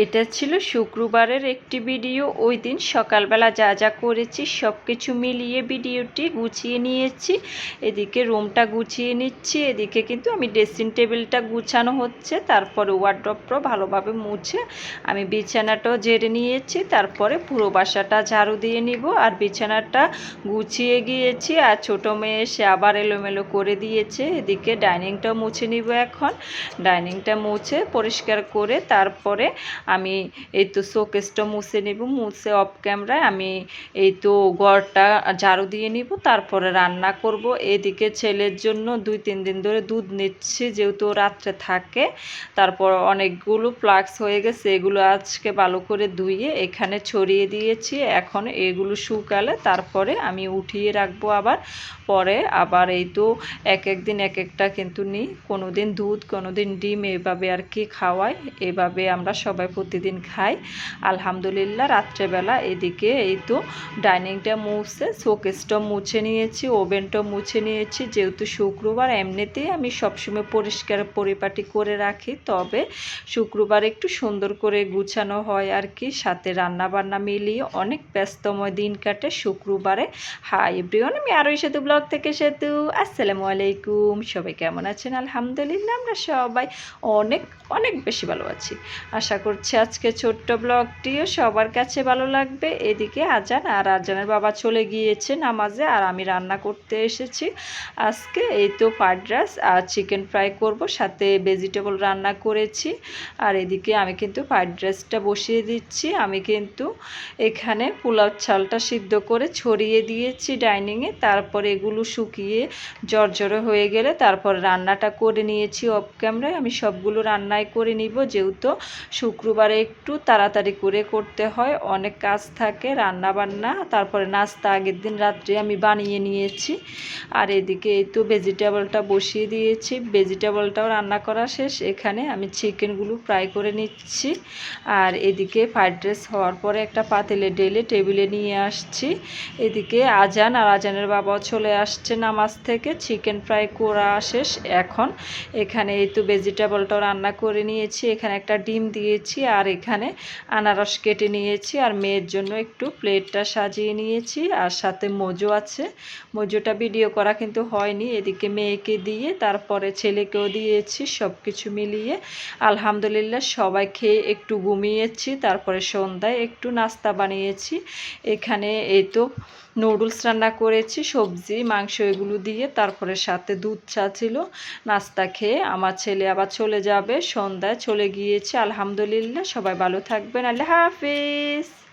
এটা ছিল শুক্রবারের একটি ভিডিও। ওই দিন সকালবেলা যা যা করেছি সব কিছু মিলিয়ে ভিডিওটি গুছিয়ে নিয়েছি। এদিকে রুমটা গুছিয়ে নিচ্ছি, এদিকে কিন্তু আমি ড্রেসিং টেবিলটা গুছানো হচ্ছে, তারপরে ওয়ার্ড্রপটা ভালোভাবে মুছে আমি বিছানাটাও ঝেড়ে নিয়েছি, তারপরে পুরো বাসাটা ঝাড়ু দিয়ে নিব। আর বিছানাটা গুছিয়ে গিয়েছি, আর ছোটো মেয়ে এসে আবার এলোমেলো করে দিয়েছে। এদিকে ডাইনিংটাও মুছে নিব। এখন ডাইনিংটা মুছে পরিষ্কার করে তারপরে আমি এই তো শোকেসটা মুছে নিব। মুছে অফ ক্যামেরায় আমি এই তো ঘরটা ঝাড়ু দিয়ে নিব, তারপরে রান্না করব। এদিকে ছেলের জন্য 2-3 দিন ধরে দুধ নিচ্ছি, যেহেতু রাত্রে থাকে। তারপর অনেকগুলো ফ্লাক্স হয়ে গেছে, এগুলো আজকে ভালো করে ধুয়ে এখানে ছড়িয়ে দিয়েছি। এখন এগুলো শুকালে তারপরে আমি উঠিয়ে রাখবো আবার। পরে আবার এই তো এক দিন এক একটা কিন্তু নিই, কোনো দিন দুধ, কোনো দিন ডিম, এভাবে আর কি খাওয়াই। এভাবে আমরা সবাই প্রতিদিন খাই আলহামদুলিল্লাহ। রাত্রেবেলা এদিকে এই তো ডাইনিংটা মুছে শোকেসটা মুছে নিয়েছি, ওভেনটা মুছে নিয়েছি। যেহেতু শুক্রবার এমনিতেই আমি সবসময় পরিষ্কার পরিপাটি করে রাখি, তবে শুক্রবার একটু সুন্দর করে গুছানো হয় আর কি। সাথে রান্না বান্না মিলিয়ে অনেক ব্যস্তময় দিন কাটে শুক্রবারে। হাই এভরিওয়ান, আমি আরও সেতু ব্লগ থেকে সেতু। আসসালামু আলাইকুম, সবাই কেমন আছেন? আলহামদুলিল্লাহ আমরা সবাই অনেক অনেক বেশি ভালো আছি। আশা করছি আজকে ছোট্ট ব্লগটিও সবার কাছে ভালো লাগবে। এদিকে আজান, আর আজানের বাবা চলে গিয়েছে নামাজে, আর আমি রান্না করতে এসেছি আজকে। এই তো ফ্রাইড রাইস আর চিকেন ফ্রাই করব, সাথে ভেজিটেবল রান্না করেছি। আর এদিকে আমি কিন্তু ফ্রাইড রাইসটা বসিয়ে দিচ্ছি। আমি কিন্তু এখানে পোলাও চালটা সিদ্ধ করে ছড়িয়ে দিয়েছি ডাইনিংয়ে, তারপরে এগুলো শুকিয়ে জর্জরে হয়ে গেলে তারপর রান্নাটা করে নিয়েছি অফ ক্যামেরায়। আমি সবগুলো রান্নাই করে নিব, যেহেতু শুক্রবারে একটু তাড়াতাড়ি করে করতে হয়, অনেক কাজ থাকে রান্না বান্না। তারপরে নাস্তা আগের দিন রাত্রে আমি বানিয়ে নিয়েছি। আর এদিকে এই তো ভেজিটেবলটা বসিয়ে দিয়েছি, ভেজিটেবলটাও রান্না করা শেষ। এখানে আমি চিকেনগুলো ফ্রাই করে নিচ্ছি। আর এদিকে ফ্রাইড রাইস হওয়ার পরে একটা পাতিলে ঢেলে টেবিলে নিয়ে আসছি। এদিকে আজান, আর আজানের বাবাও চলে আসছে নামাজ থেকে। চিকেন ফ্রাই করা শেষ। এখন এখানে এই তো ভেজিটেবলটাও রান্না করে নিয়েছি, এখানে একটা ডিম দিয়েছি, আর এখানে আনারস কেটে নিয়েছি, আর মেয়ের জন্য একটু প্লেটটা সাজিয়ে নিয়েছি। আর সাথে মোজো আছে, মোজোটা ভিডিও করা কিন্তু হয়নি। এদিকে মেয়েকে দিয়ে তারপরে ছেলেকেও দিয়েছি। সব কিছু মিলিয়ে আলহামদুলিল্লাহ সবাই খেয়ে একটু ঘুমিয়েছি। তারপরে সন্ধ্যায় একটু নাস্তা বানিয়েছি। এখানে এই তো নুডলস রান্না করেছি, সবজি মাংস এগুলো দিয়ে। তারপরে সাথে দুধ চা ছিল। নাস্তা খেয়ে আমার ছেলে আবার চলে যাবে, সন্ধ্যায় চলে গিয়েছে। আলহামদুলিল্লাহ সবাই ভালো থাকবেন, আল্লাহ হাফিজ।